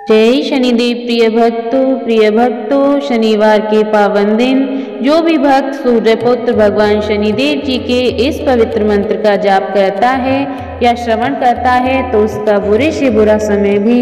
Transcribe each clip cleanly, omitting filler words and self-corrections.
जय शनिदेव प्रिय भक्तों, शनिवार के पावन दिन जो भी भक्त सूर्यपुत्र भगवान शनिदेव जी के इस पवित्र मंत्र का जाप करता है या श्रवण करता है तो उसका बुरे से बुरा समय भी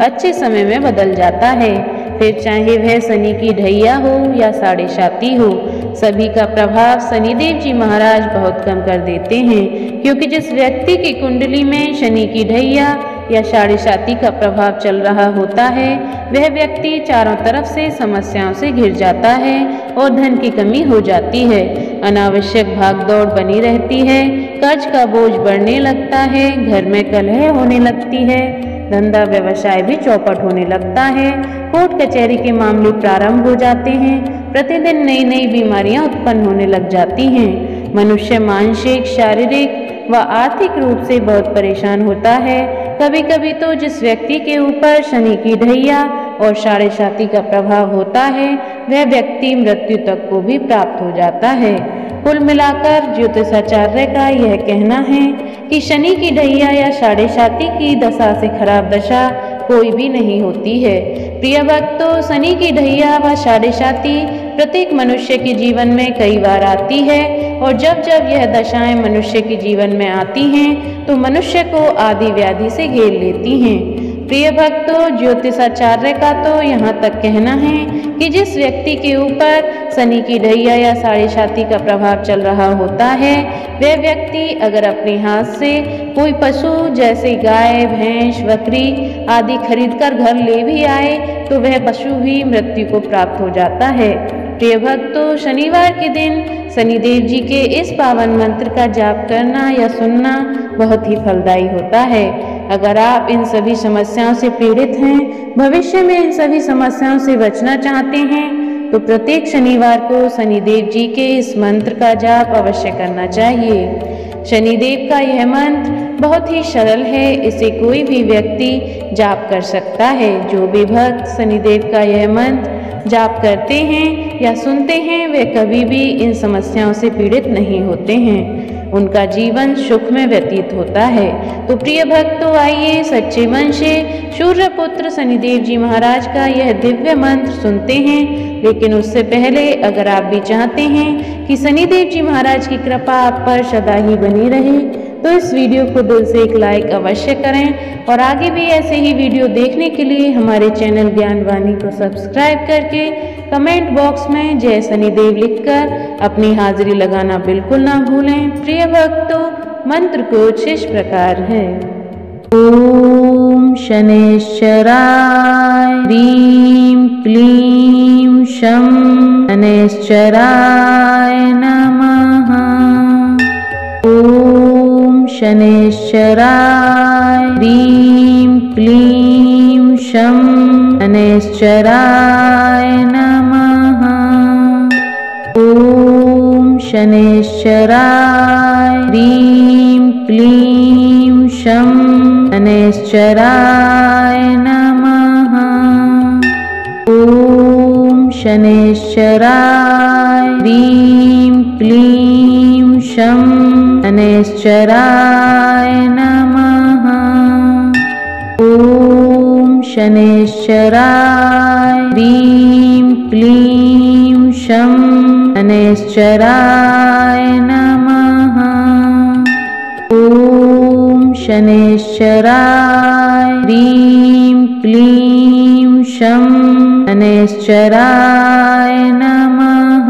अच्छे समय में बदल जाता है। फिर चाहे वह शनि की ढैया हो या साढ़े साती हो, सभी का प्रभाव शनिदेव जी महाराज बहुत कम कर देते हैं। क्योंकि जिस व्यक्ति की कुंडली में शनि की ढैया या साढ़े साती का प्रभाव चल रहा होता है, वह व्यक्ति चारों तरफ से समस्याओं से घिर जाता है और धन की कमी हो जाती है। अनावश्यक भागदौड़ बनी रहती है, कर्ज का बोझ बढ़ने लगता है, घर में कलह होने लगती है, धंधा व्यवसाय भी चौपट होने लगता है, कोर्ट कचहरी के मामले प्रारंभ हो जाते हैं, प्रतिदिन नई नई बीमारियां उत्पन्न होने लग जाती हैं। मनुष्य मानसिक, शारीरिक व आर्थिक रूप से बहुत परेशान होता है। कभी कभी तो जिस व्यक्ति के ऊपर शनि की ढैया और साढ़े साती का प्रभाव होता है, वह व्यक्ति मृत्यु तक को भी प्राप्त हो जाता है। कुल मिलाकर ज्योतिषाचार्य का यह कहना है कि शनि की ढैया या साढ़े साती की दशा से खराब दशा कोई भी नहीं होती है। प्रिय भक्तों, शनि की ढैया व साढ़े साती प्रत्येक मनुष्य के जीवन में कई बार आती है और जब जब यह दशाएं मनुष्य के जीवन में आती हैं तो मनुष्य को आदि व्याधि से घेर लेती हैं। प्रिय भक्तों, ज्योतिषाचार्य का तो यहाँ तक कहना है कि जिस व्यक्ति के ऊपर शनि की ढैया या साढ़े साती का प्रभाव चल रहा होता है, वह व्यक्ति अगर अपने हाथ से कोई पशु जैसे गाय, भैंस, बकरी आदि खरीदकर घर ले भी आए तो वह पशु भी मृत्यु को प्राप्त हो जाता है। प्रिय भक्तों, शनिवार के दिन शनिदेव जी के इस पावन मंत्र का जाप करना या सुनना बहुत ही फलदायी होता है। अगर आप इन सभी समस्याओं से पीड़ित हैं, भविष्य में इन सभी समस्याओं से बचना चाहते हैं, तो प्रत्येक शनिवार को शनिदेव जी के इस मंत्र का जाप अवश्य करना चाहिए। शनिदेव का यह मंत्र बहुत ही सरल है, इसे कोई भी व्यक्ति जाप कर सकता है। जो भी भक्त शनिदेव का यह मंत्र जाप करते हैं या सुनते हैं, वे कभी भी इन समस्याओं से पीड़ित नहीं होते हैं, उनका जीवन सुख में व्यतीत होता है। तो प्रिय भक्तों, आइए सच्चे मन से सूर्यपुत्र शनिदेव जी महाराज का यह दिव्य मंत्र सुनते हैं। लेकिन उससे पहले अगर आप भी चाहते हैं कि शनिदेव जी महाराज की कृपा आप पर सदा ही बनी रहे, तो इस वीडियो को दिल से एक लाइक अवश्य करें और आगे भी ऐसे ही वीडियो देखने के लिए हमारे चैनल ज्ञानवाणी को सब्सक्राइब करके कमेंट बॉक्स में जय शनिदेव लिखकर अपनी हाजिरी लगाना बिल्कुल ना भूलें। प्रिय भक्तों, मंत्र कुछ इस प्रकार है। ओम शनैश्चराय ह्रीं क्लीं शं शनैश्चराय नमः। ओम शनैश्चराय ह्रीं क्लीं शं शनैश्चराय नमः। ओम शनैश्चराय ह्रीं क्लीं शं शनैश्चराय नमः। ओम शनैश्चराय ह्रीं क्लीं शं शनैश्चराय नमः। ओम शनैश्चराय ह्रीं क्लीं शं शनैश्चराय नमः। ओम शनैश्चराय ह्रीं क्लीं शं शनैश्चराय नमः।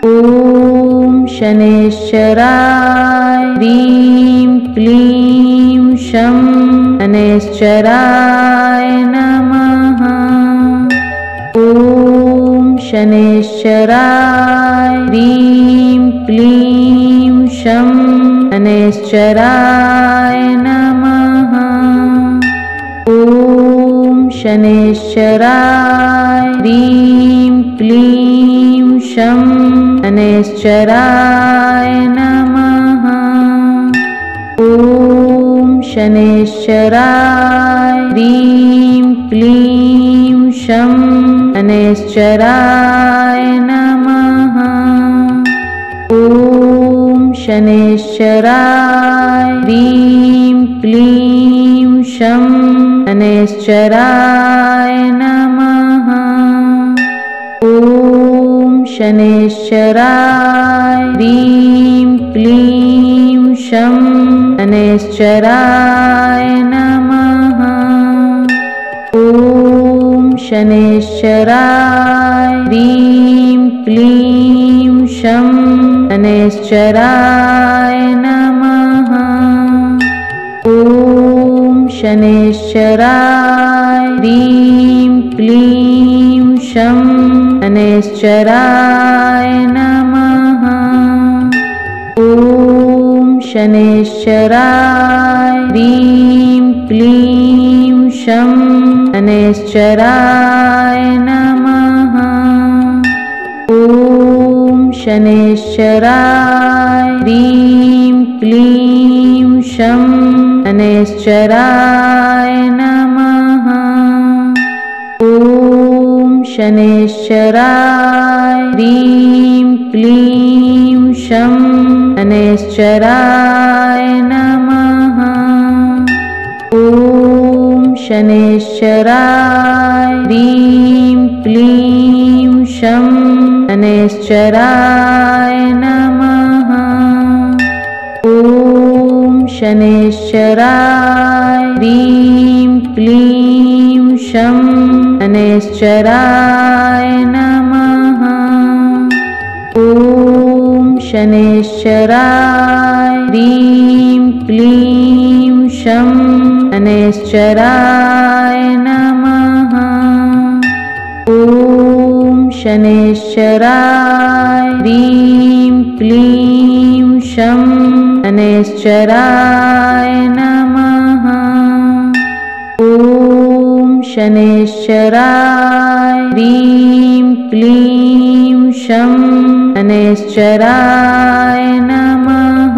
ओम शनैश्चराय ह्रीं क्लीं शं शनैश्चराय नमः। ओम शनैश्चराय ह्रीं क्लीं शं शनैश्चराय नमः। ओम शनैश्चराय ह्रीं क्लीं शं शनैश्चराय नमः। ओम शनैश्चराय ह्रीं क्लीं शं शनैश्चराय नमः। ओम शनैश्चराय ह्रीं क्लीं शं शनैश्चराय नमः। ॐ शनैश्चराय ह्रीं क्लीं शं शनैश्चराय नमः। ॐ शनैश्चराय ह्रीं क्लीं शं शनैश्चराय नमः। ॐ शनैश्चराय ह्रीं क्लीं शं शनैश्चराय नमः। ॐ शनैश्चराय ह्रीं क्लीं शं शनैश्चराय नमः। ॐ शनैश्चराय ह्रीं क्लीं शं शनैश्चराय नमः। ॐ शनैश्चराय ह्रीं क्लीं शं शनैश्चराय नमः। ॐ शनैश्चराय ह्रीं क्लीं शं शनैश्चराय नमः। ॐ शनैश्चराय ह्रीं क्लीं शं शनैश्चराय नमः। ॐ शनैश्चराय ह्रीं क्लीं शं शनैश्चराय नमः। ॐ शनैश्चराय ह्रीं क्लीं शं शनैश्चराय नमः। ॐ शनैश्चराय ह्रीं क्लीं शं शनैश्चराय नमः।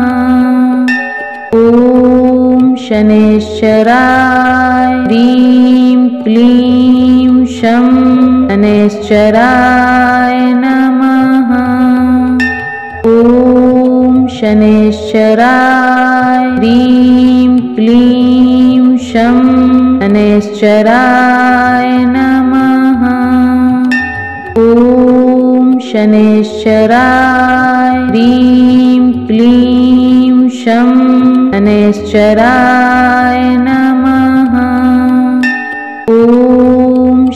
ॐ शनैश्चराय ह्रीं क्लीं शं शनैश्चराय नमः। ॐ शनैश्चराय ह्रीं क्लीं शं शनैश्चराय नमः। ॐ शनैश्चराय ह्रीं क्लीं शं शनैश्चराय नमः। ॐ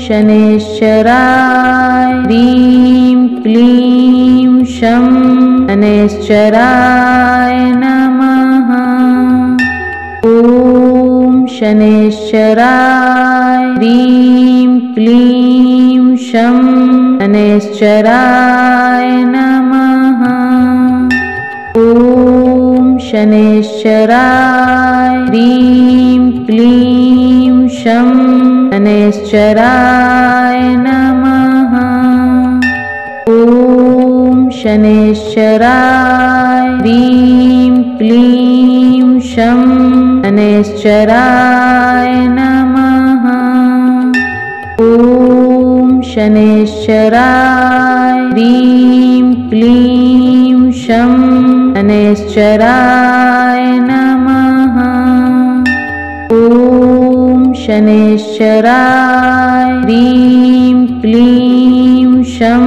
शनैश्चराय ह्रीं क्लीं शं शनैश्चराय नमः। ॐ शनैश्चराय ह्रीं क्लीं शं शनैश्चराय नमः। ॐ शनैश्चराय ह्रीं क्लीं शं शनैश्चराय नमः। ॐ शनैश्चराय ह्रीं क्लीं शं शनैश्चराय नमः। ॐ शनैश्चराय ह्रीं क्लीं शं शनैश्चराय नमः। ॐ शनैश्चराय ह्रीं क्लीं शं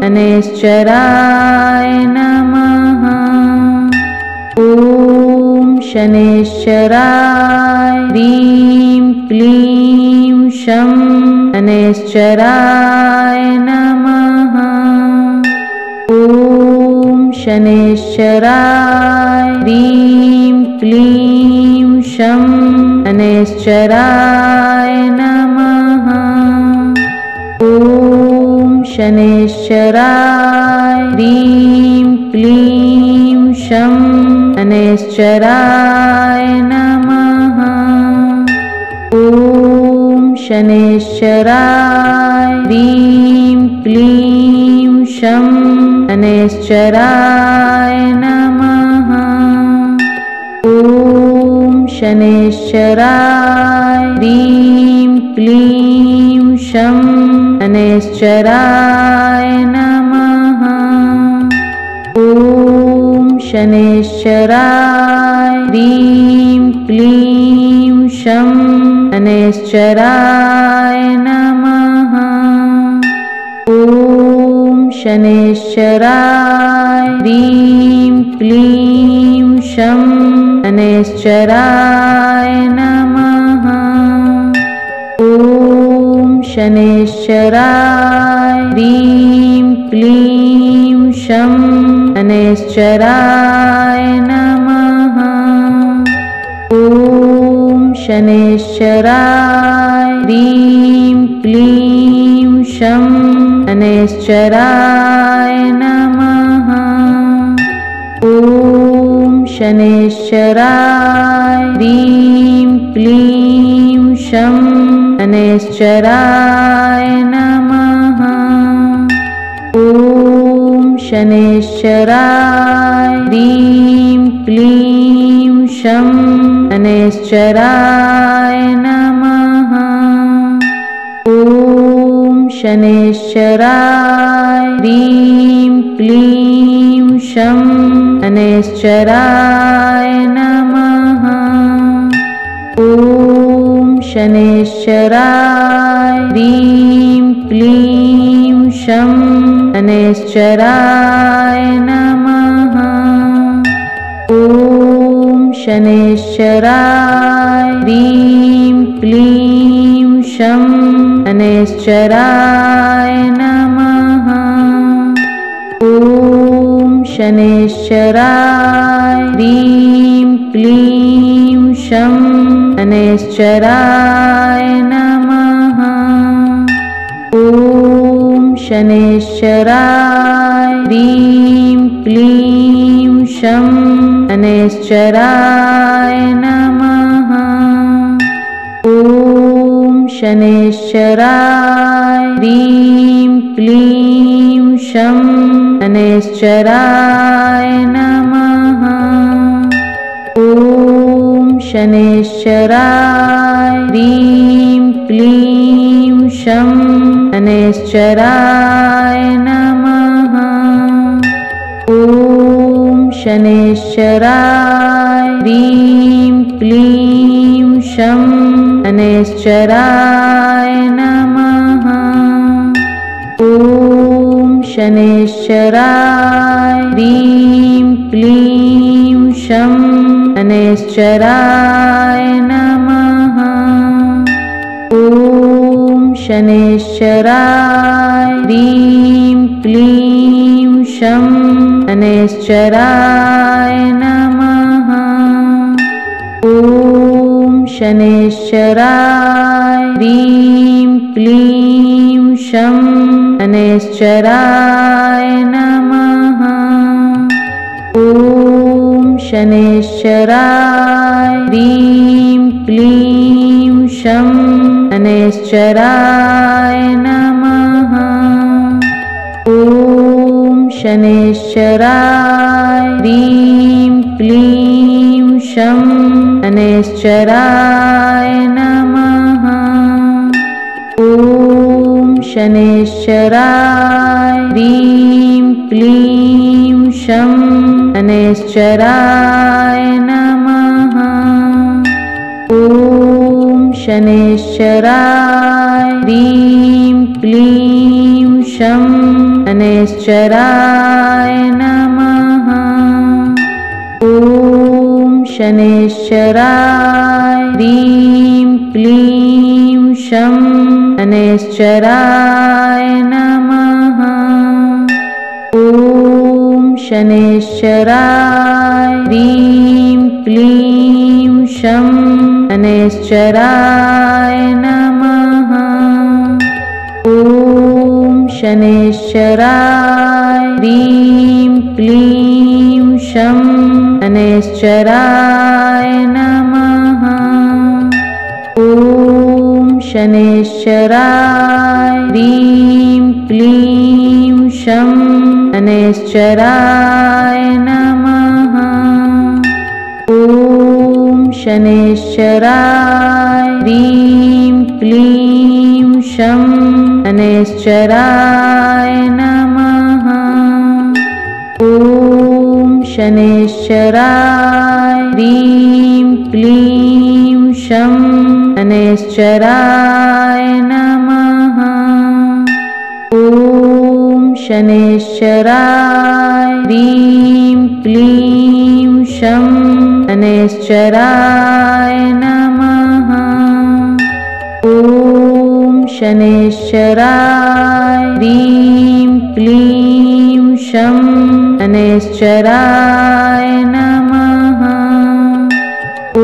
शनैश्चराय नमः। ॐ शनैश्चराय ह्रीं क्लीं शं शनैश्चराय नमः। ॐ शनैश्चराय ह्रीं क्लीं शं शनैश्चराय नमः। ॐ शनैश्चराय ह्रीं क्लीं शं शनैश्चराय नमः। ॐ शनैश्चराय ह्रीं क्लीं शं शनैश्चराय नमः। ॐ शनैश्चराय ह्रीं क्लीं शं शनैश्चराय नमः। ॐ शनैश्चराय ह्रीं क्लीं शं शनैश्चराय नमः। ॐ शनैश्चराय ह्रीं क्लीं शं शनैश्चराय नमः। ॐ शनैश्चराय ह्रीं क्लीं शं शनैश्चराय नमः। ॐ शनैश्चराय ह्रीं क्लीं शं शनैश्चराय नमः। ॐ शनैश्चराय ह्रीं क्लीं शं शनैश्चराय नमः। ॐ शनैश्चराय ह्रीं क्लीं शं शनैश्चराय नमः। ॐ शनैश्चराय ह्रीं क्लीं शं शनैश्चराय नमः। ॐ शनैश्चराय ह्रीं क्लीं शं शनैश्चराय नमः। ॐ शनैश्चराय ह्रीं क्लीं शं शनैश्चराय नमः। ॐ शनैश्चराय ह्रीं क्लीं शं शनैश्चराय नमः। ॐ शनैश्चराय ह्रीं क्लीं शं शनैश्चराय नमः। ॐ शनैश्चराय ह्रीं क्लीं शं शनैश्चराय नमः। ॐ शनैश्चराय ह्रीं क्लीं शं शनैश्चराय नमः। ॐ शनैश्चराय ह्रीं क्लीं शं शनैश्चराय नमः। ॐ शनैश्चराय ह्रीं क्लीं शं शनैश्चराय नमः। ॐ शनैश्चराय ह्रीं क्लीं शं शनैश्चराय नमः। ॐ शनैश्चराय ह्रीं क्लीं शं शनैश्चराय नमः। ॐ शनैश्चराय ह्रीं क्लीं शं शनैश्चराय नमः। ॐ शनैश्चराय ह्रीं क्लीं शं शनैश्चराय नमः। ॐ शनैश्चराय ह्रीं क्लीं शं शनैश्चराय नमः। ॐ शनैश्चराय ह्रीं क्लीं शं शनैश्चराय नमः। ॐ शनैश्चराय ह्रीं क्लीं शं शनैश्चराय नमः। ॐ शनैश्चराय ह्रीं क्लीं शं शनैश्चराय नमः। ॐ शनैश्चराय ह्रीं क्लीं शं शनैश्चराय नमः। ॐ शनैश्चराय ह्रीं क्लीं शं शनैश्चराय नमः। ॐ शनैश्चराय ह्रीं क्लीं शं शनैश्चराय नमः। ॐ शनैश्चराय ह्रीं क्लीं शं शनैश्चराय नमः। ॐ शनैश्चराय ह्रीं क्लीं शं शनैश्चराय नमः। ॐ शनैश्चराय ह्रीं क्लीं शं शनैश्चराय नमः। ॐ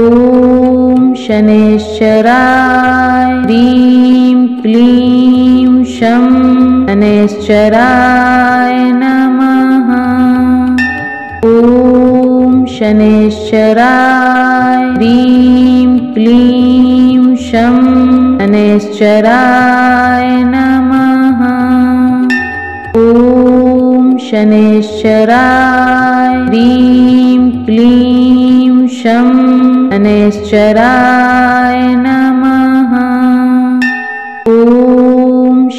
शनैश्चराय ह्रीं क्लीं शं शनैश्चराय नमः। ॐ शनैश्चराय ह्रीं क्लीं शं शनैश्चराय नमः। ॐ शनैश्चराय ह्रीं क्लीं शं शनैश्चराय नमः। ॐ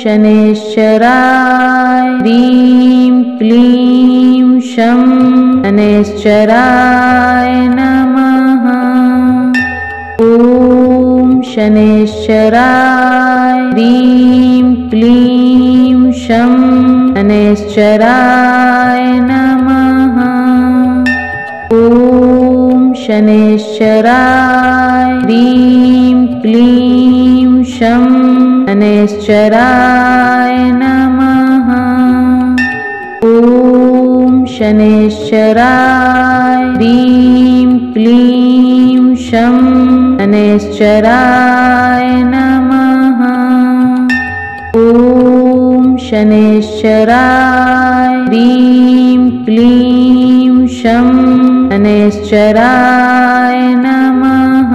शनैश्चराय ह्रीं क्लीं शं शनैश्चराय नमः। ॐ शनैश्चराय ह्रीं क्लीं शं शनैश्चराय नमः। ॐ शनैश्चराय ह्रीं क्लीं शं शनैश्चराय नमः। ॐ शनैश्चराय ह्रीं क्लीं शं शनैश्चराय नमः। ॐ शनैश्चराय ह्रीं क्लीं शं शनैश्चराय नमः।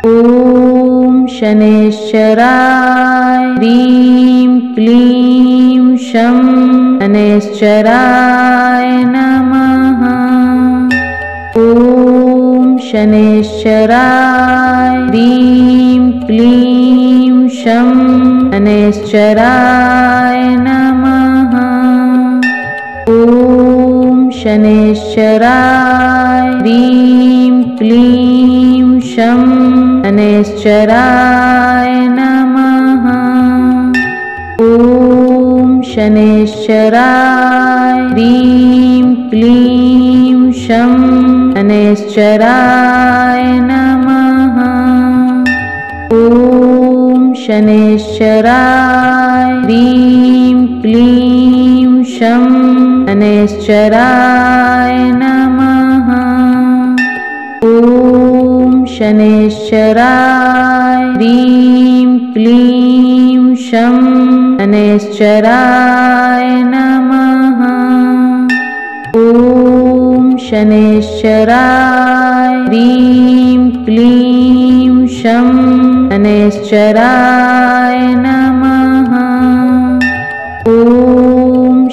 ॐ शनैश्चराय ह्रीं क्लीं शं शनैश्चराय नमः। ॐ शनैश्चराय ह्रीं क्लीं शं शनैश्चराय नमः। ॐ शनैश्चराय ह्रीं क्लीं शं शनैश्चराय नमः। ॐ शनैश्चराय ह्रीं क्लीं शं शनैश्चराय नमः। ॐ शनैश्चराय ह्रीं क्लीं शं शनैश्चराय नमः। ॐ शनैश्चराय ह्रीं क्लीं शं शनैश्चराय नमः। ॐ शनैश्चराय ह्रीं क्लीं शं शनैश्चराय नमः। ॐ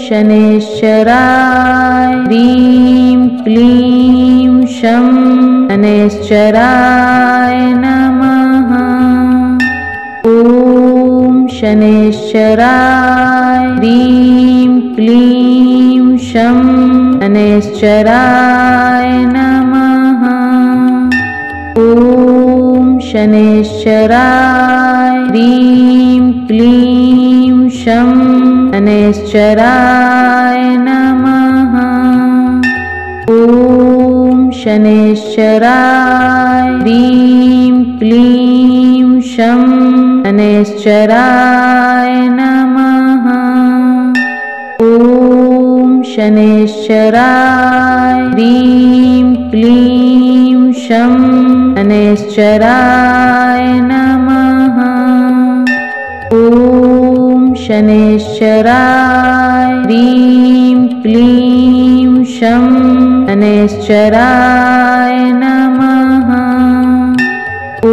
शनैश्चराय ह्रीं क्लीं शं शनैश्चराय नमः। ॐ शनैश्चराय ह्रीं क्लीं शं शनैश्चराय नमः। ॐ शनैश्चराय ह्रीं क्लीं शं शनैश्चराय नमः। ॐ शनैश्चराय ह्रीं क्लीं शं शनैश्चराय नमः। ॐ शनैश्चराय ह्रीं क्लीं शं शनैश्चराय नमः। ॐ शनैश्चराय ह्रीं क्लीं शं शनैश्चराय नमः। ॐ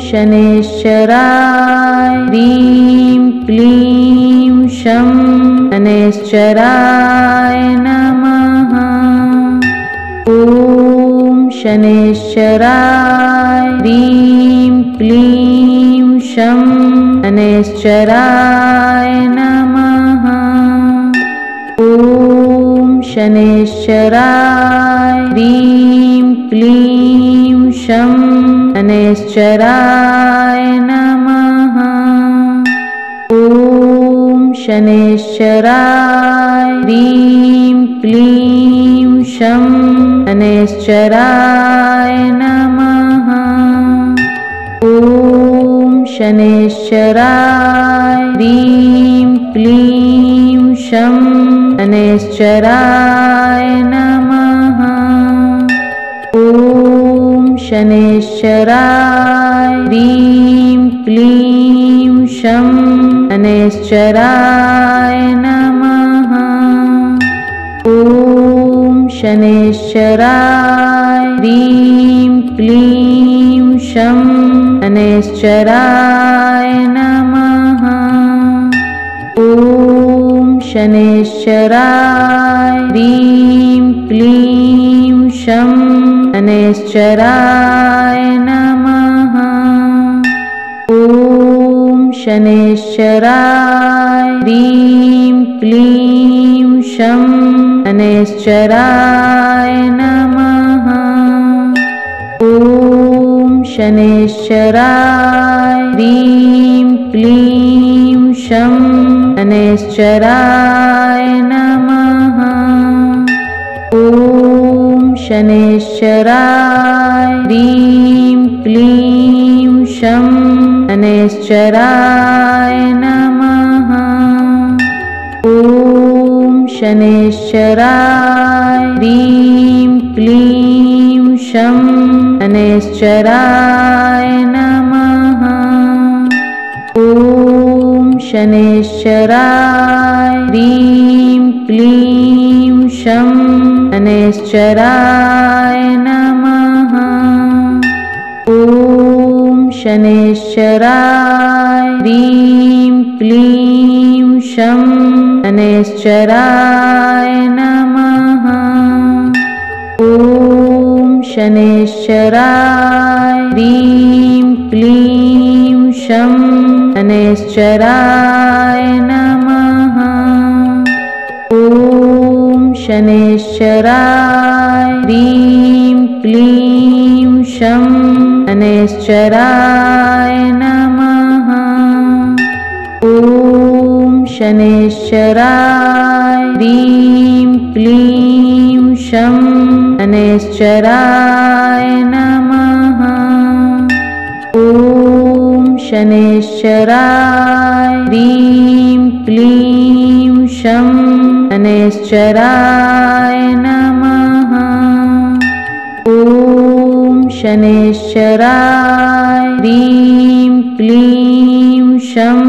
शनैश्चराय ह्रीं क्लीं शं शनैश्चराय नमः। ॐ शनैश्चराय ह्रीं क्लीं शं शनैश्चराय नमः। ॐ शनैश्चराय ह्रीं क्लीं शं शनैश्चराय शनैश्चराय नमः। ॐ शनैश्चराय ह्रीं क्लीं शं शनैश्चराय नमः। ॐ शनैश्चराय ह्रीं क्लीं शं शनैश्चराय नमः। ॐ शनैश्चराय ह्रीं क्लीं शं शनैश्चराय नमः। ॐ शनैश्चराय ह्रीं क्लीं शं शनैश्चराय नमः। ॐ शनैश्चराय ह्रीं क्लीं शं शनैश्चराय नमः। ॐ शनैश्चराय ह्रीं क्लीं शं शनैश्चराय नमः। ॐ शनैश्चराय ह्रीं क्लीं शं शनैश्चराय नमः। ॐ शनैश्चराय ह्रीं क्लीं शं शनैश्चराय नमः। ॐ शनैश्चराय ह्रीं क्लीं शं शनैश्चराय नमः। ॐ शनैश्चराय ह्रीं क्लीं शं शनैश्चराय नमः। ॐ शनैश्चराय ह्रीं क्लीं शं शनैश्चराय नमः। ॐ शनैश्चराय ह्रीं क्लीं शं शनैश्चराय नमः। ॐ शनैश्चराय ह्रीं क्लीं शं शनैश्चराय नमः। ॐ शनैश्चराय ह्रीं क्लीं शं शनैश्चराय नमः। ॐ शनैश्चराय ह्रीं क्लीं शं शनैश्चराय नमः। ॐ शनैश्चराय ह्रीं क्लीं शं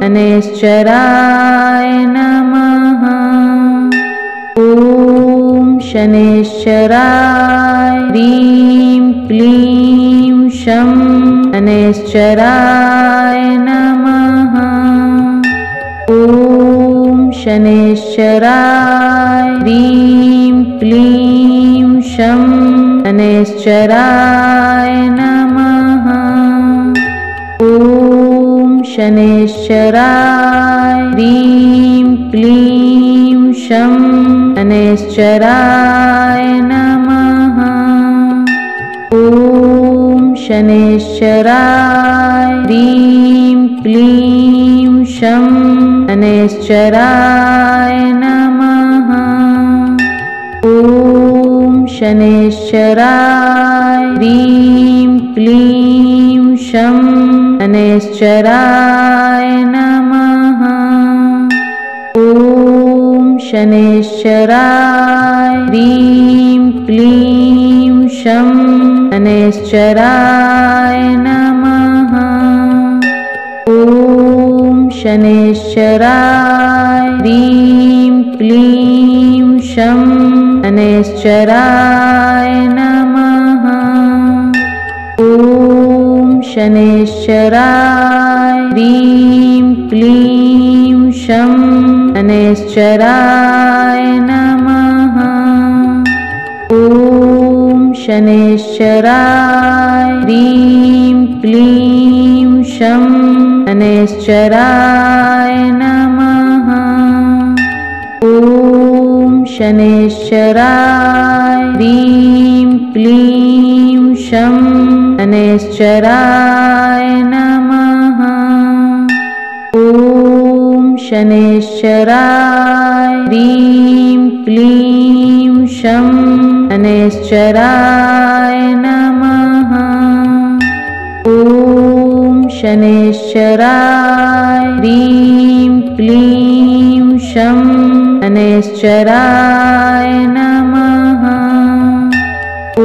शनैश्चराय नमः। ॐ शनैश्चराय ह्रीं क्लीं शं शनैश्चराय नमः। ॐ शनैश्चराय ह्रीं क्लीं शं शनैश्चराय नमः। ॐ शनैश्चराय ह्रीं क्लीं शं शनैश्चराय नमः। ॐ शनैश्चराय ह्रीं क्लीं शं शनैश्चराय नमः। ॐ शनैश्चराय ह्रीं क्लीं शं शनैश्चराय नमः। ॐ शनैश्चराय ह्रीं क्लीं शं शनैश्चराय नमः। ॐ शनैश्चराय ह्रीं क्लीं शं शनैश्चराय नमः। ॐ शनैश्चराय ह्रीं क्लीं शं शनैश्चराय नमः। ॐ शनैश्चराय ह्रीं क्लीं शं शनैश्चराय नमः। ॐ शनैश्चराय ह्रीं क्लीं शं शनैश्चराय नमः। ॐ शनैश्चराय ह्रीं क्लीं शं शनैश्चराय नमः। ॐ शनैश्चराय ह्रीं क्लीं शं शनैश्चराय नमः। ॐ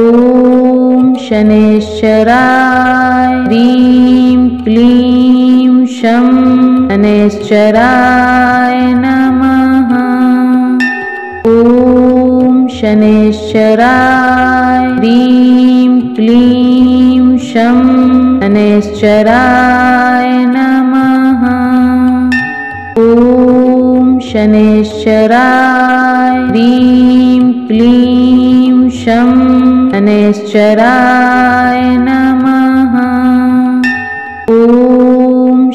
शनैश्चराय ह्रीं क्लीं शं शनैश्चराय नमः। ॐ शनैश्चराय ह्रीं क्लीं शं शनैश्चराय नमः। ॐ शनैश्चराय ह्रीं क्लीं शं शनैश्चराय नमः। ॐ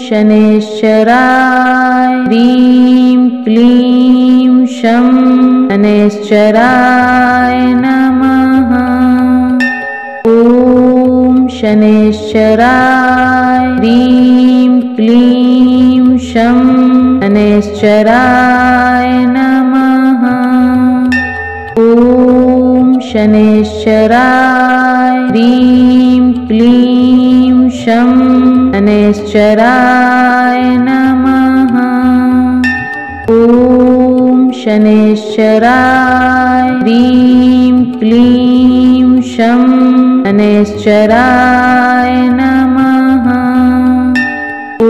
शनैश्चराय ह्रीं क्लीं शं शनैश्चराय नमः। ॐ शनैश्चराय ह्रीं क्लीं शं शनैश्चराय नमः। ॐ शनैश्चराय ह्रीं क्लीं शं शनैश्चराय नमः। ॐ शनैश्चराय ह्रीं क्लीं शं शनैश्चराय नमः। ॐ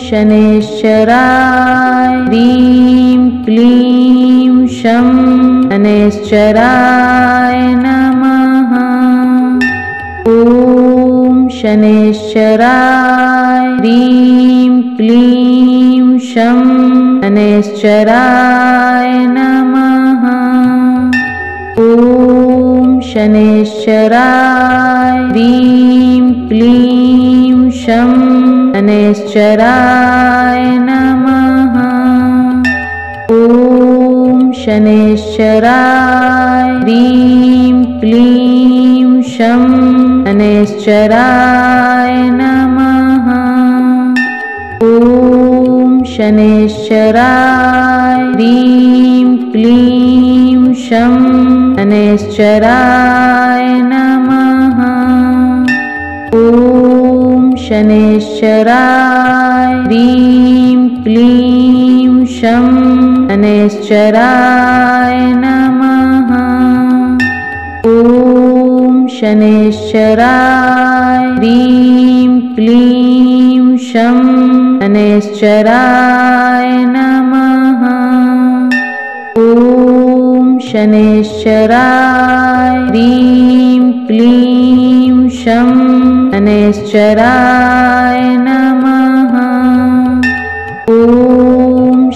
शनैश्चराय ह्रीं क्लीं शं शनैश्चराय नमः। ॐ शनैश्चराय ह्रीं क्लीं शं शनैश्चराय नमः। ॐ शनैश्चराय ह्रीं क्लीं शं शनैश्चराय नमः। ॐ शनैश्चराय ह्रीं क्लीं शं शनैश्चराय नमः। ॐ शनैश्चराय ह्रीं क्लीं शं शनैश्चराय नमः। ॐ शनैश्चराय ह्रीं क्लीं शं शनैश्चराय नमः। ॐ शनैश्चराय ह्रीं क्लीं शं शनैश्चराय नमः। ॐ शनैश्चराय ह्रीं क्लीं शं शनैश्चराय नमः। ॐ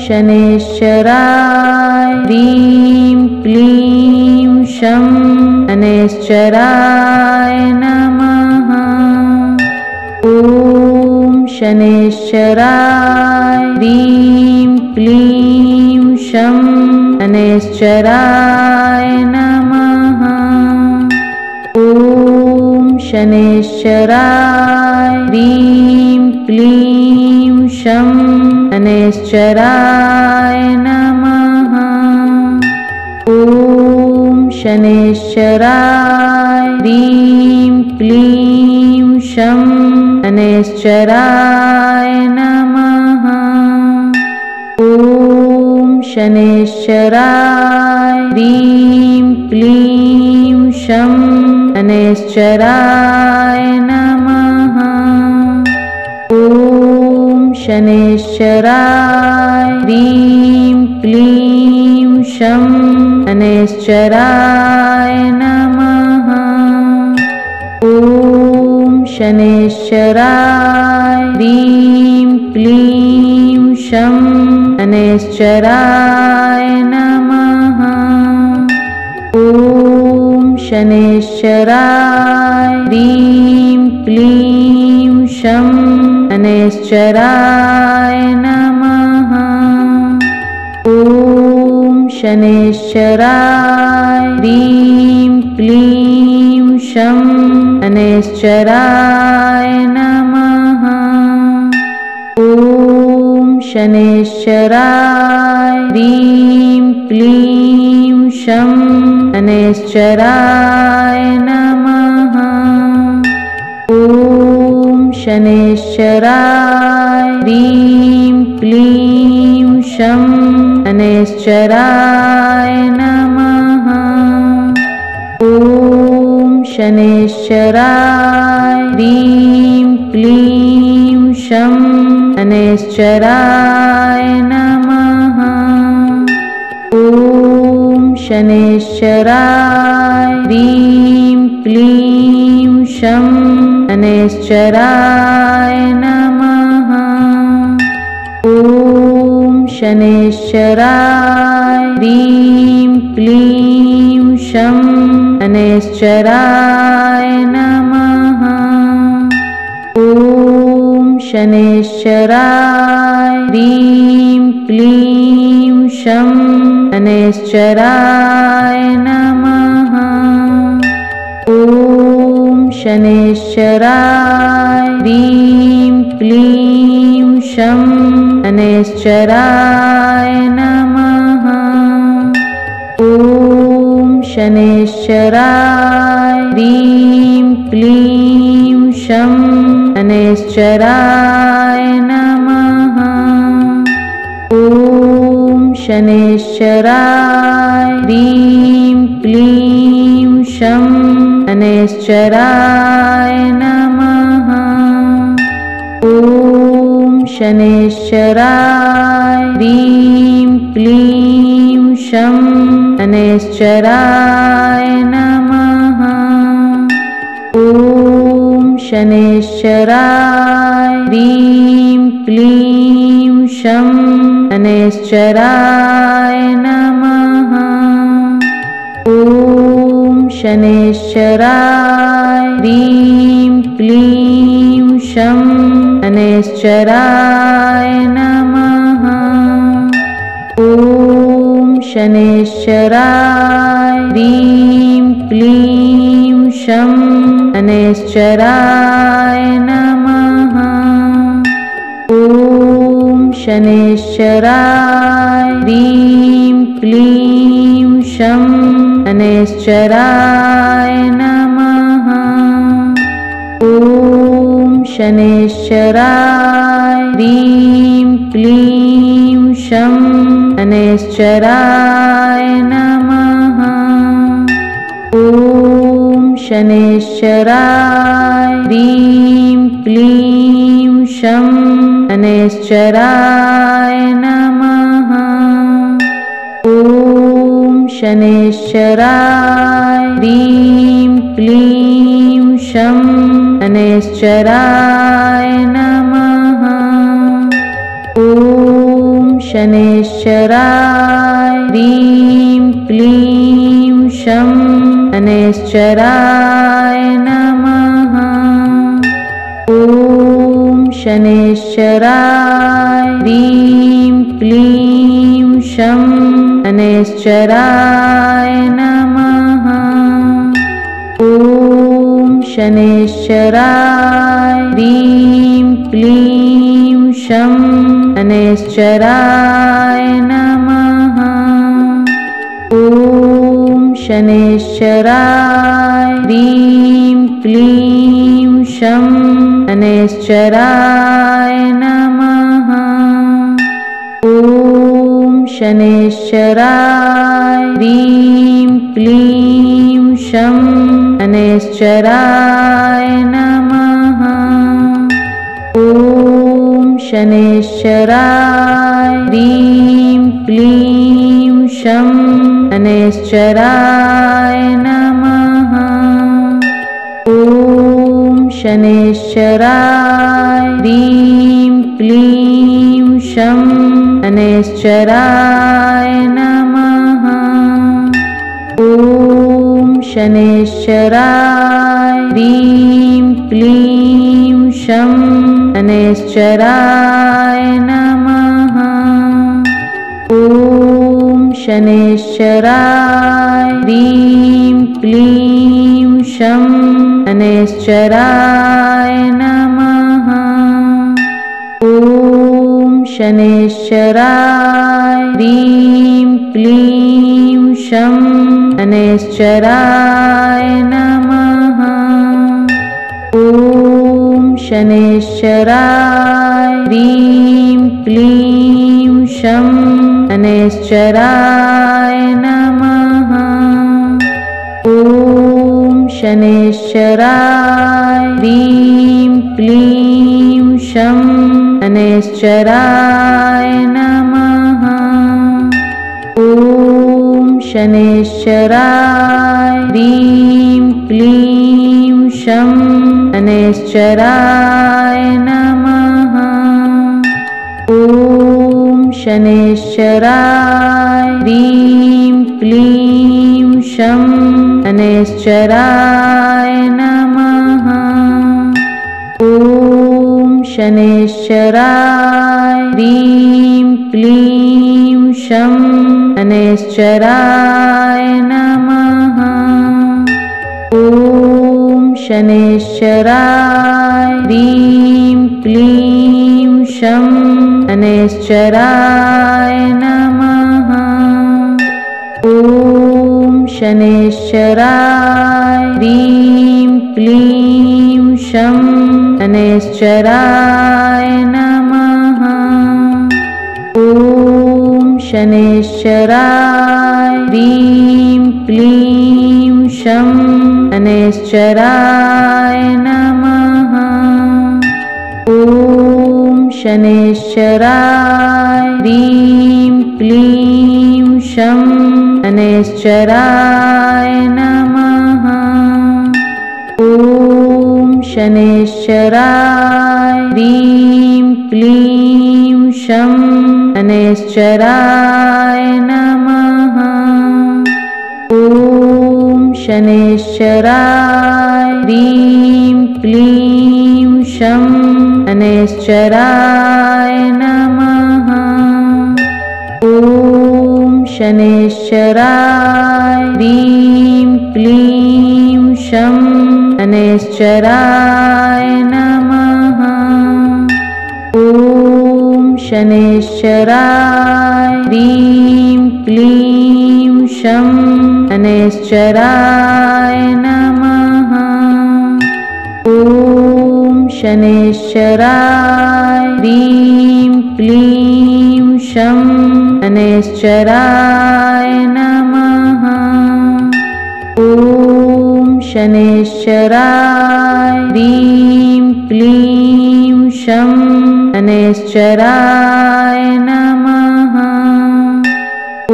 शनैश्चराय ह्रीं क्लीं शं शनैश्चराय नमः। ॐ शनैश्चराय ह्रीं क्लीं शं शनैश्चराय नमः। ॐ शनैश्चराय ह्रीं क्लीं शं शनैश्चराय नमः। ॐ शनैश्चराय ह्रीं क्लीं शं शनैश्चराय नमः। ॐ शनैश्चराय ह्रीं क्लीं शं शनैश्चराय नमः। ॐ शनैश्चराय ह्रीं क्लीं शं शनैश्चराय नमः। ॐ शनैश्चराय ह्रीं क्लीं शं शनैश्चराय नमः। ॐ शनैश्चराय ह्रीं क्लीं शं शनैश्चराय नमः। ॐ शनैश्चराय ह्रीं क्लीं शं शनैश्चराय शनैश्चराय नमः। ॐ शनैश्चराय ह्रीं क्लीं शं शनैश्चराय नमः। ॐ शनैश्चराय ह्रीं क्लीं शं शनैश्चराय नमः। ॐ शनैश्चराय ह्रीं क्लीं शं शनैश्चराय नमः। ॐ शनैश्चराय ह्रीं क्लीं शं शनैश्चराय नमः। ॐ शनैश्चराय ह्रीं क्लीं शं शनैश्चराय नमः। ॐ शनैश्चराय ह्रीं क्लीं शं शनैश्चराय नमः। ॐ शनैश्चराय ह्रीं क्लीं शं शनैश्चराय नमः। ॐ शनैश्चराय ह्रीं क्लीं शं शनैश्चराय नमः। ॐ शनैश्चराय ह्रीं क्लीं शं शनैश्चराय नमः। ॐ शनैश्चराय ह्रीं क्लीं शं शनैश्चराय नमः। ॐ शनैश्चराय ह्रीं क्लीं शं शनैश्चराय नमः। ॐ शनैश्चराय ह्रीं क्लीं शं शनैश्चराय नमः। ॐ शनैश्चराय ह्रीं क्लीं शं शनैश्चराय नमः। ॐ शनैश्चराय ह्रीं क्लीं शं शनैश्चराय नमः। ॐ शनैश्चराय ह्रीं क्लीं शं शनैश्चराय नमः। ॐ शनैश्चराय ह्रीं क्लीं शं शनैश्चराय नमः। ॐ शनैश्चराय ह्रीं क्लीं शं शनैश्चराय नमः। ॐ शनैश्चराय ह्रीं क्लीं शं शनैश्चराय नमः। ॐ शनैश्चराय ह्रीं क्लीं शं शनैश्चराय नमः। ॐ शनैश्चराय ह्रीं क्लीं शं शनैश्चराय नमः। ॐ शनैश्चराय ह्रीं क्लीं शं शनैश्चराय नमः। ॐ शनैश्चराय ह्रीं क्लीं शं शनैश्चराय नमः। ॐ शनैश्चराय ह्रीं क्लीं शं शनैश्चराय नमः। ॐ शनैश्चराय ह्रीं क्लीं शं शनैश्चराय नमः। ॐ शनैश्चराय ह्रीं क्लीं शं शनैश्चराय नमः। ॐ शनैश्चराय ह्रीं क्लीं शं शनैश्चराय शनैश्चराय नमः। ॐ शनैश्चराय ह्रीं क्लीं शं शनैश्चराय नमः। ॐ शनैश्चराय ह्रीं क्लीं शं शनैश्चराय नमः। ॐ शनैश्चराय ह्रीं क्लीं शं शनैश्चराय नमः। ॐ शनैश्चराय ह्रीं क्लीं शं शनैश्चराय नमः। ॐ शनैश्चराय ह्रीं क्लीं शं शनैश्चराय नमः। ॐ शनैश्चराय ह्रीं क्लीं शं शनैश्चराय नमः। ॐ शनैश्चराय ह्रीं क्लीं शं शनैश्चराय नमः। ॐ शनैश्चराय ह्रीं क्लीं शं शनैश्चराय नमः। ॐ शनैश्चराय ह्रीं क्लीं शं शनैश्चराय नमः। ॐ शनैश्चराय ह्रीं क्लीं शं शनैश्चराय नमः। ॐ शनैश्चराय ह्रीं क्लीं शं शनैश्चराय नमः। ॐ शनैश्चराय ह्रीं क्लीं शं शनैश्चराय नमः। ॐ शनैश्चराय ह्रीं क्लीं शं शनैश्चराय नमः। ॐ शनैश्चराय ह्रीं क्लीं शं शनैश्चराय नमः। ॐ शनैश्चराय ह्रीं क्लीं शं शनैश्चराय नमः। ॐ शनैश्चराय ह्रीं क्लीं शं शनैश्चराय नमः।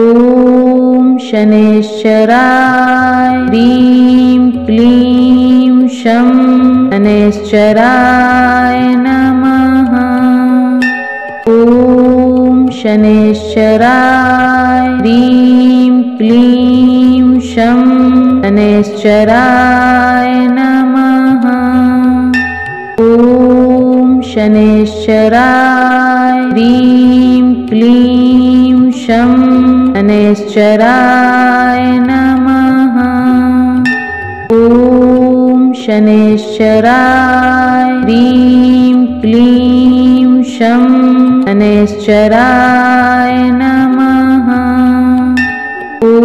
ॐ शनैश्चराय ह्रीं क्लीं शं शनैश्चराय नमः। ॐ शनैश्चराय ह्रीं क्लीं शं शनैश्चराय नमः। ॐ शनैश्चराय ह्रीं क्लीं शं शनैश्चराय नमः। ॐ शनैश्चराय ह्रीं क्लीं शं शनैश्चराय नमः। ॐ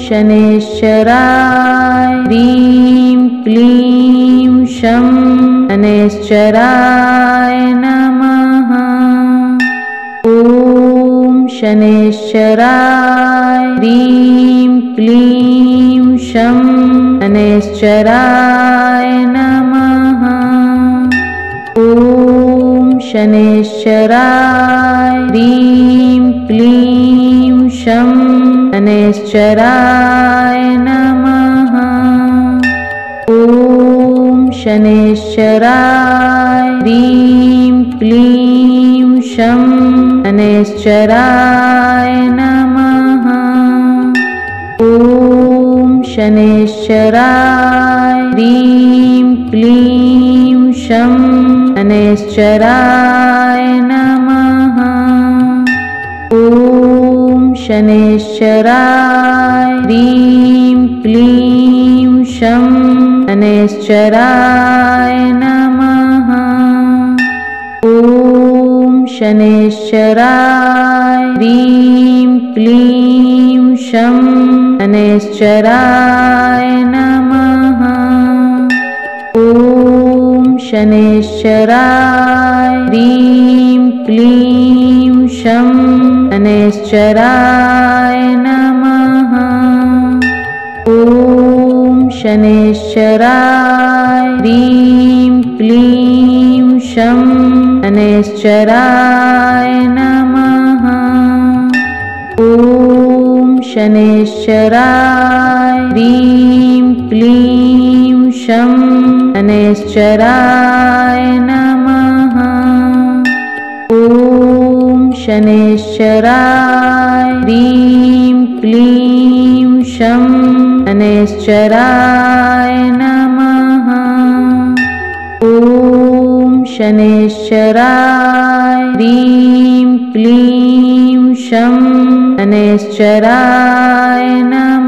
शनैश्चराय ह्रीं क्लीं शं शनैश्चराय नमः। ॐ शनैश्चराय ह्रीं क्लीं शं शनैश्चराय नमः। ॐ शनैश्चराय ह्रीं क्लीं शं शनैश्चराय नमः। ॐ शनैश्चराय ह्रीं क्लीं शं शनैश्चराय नमः। ॐ शनैश्चराय ह्रीं क्लीं शं शनैश्चराय नमः। ॐ शनैश्चराय ह्रीं क्लीं शं शनैश्चराय नमः। ॐ शनैश्चराय ह्रीं क्लीं शं शनैश्चराय नमः। ॐ शनैश्चराय ह्रीं क्लीं शं शनैश्चराय नमः। ॐ शनैश्चराय ह्रीं क्लीं शं शनैश्चराय नमः। ॐ शनैश्चराय ह्रीं क्लीं शं शनैश्चराय नमः। ॐ शनैश्चराय ह्रीं क्लीं शं शनैश्चराय नमः। ॐ शनैश्चराय ह्रीं क्लीं शं शनैश्चराय नमः।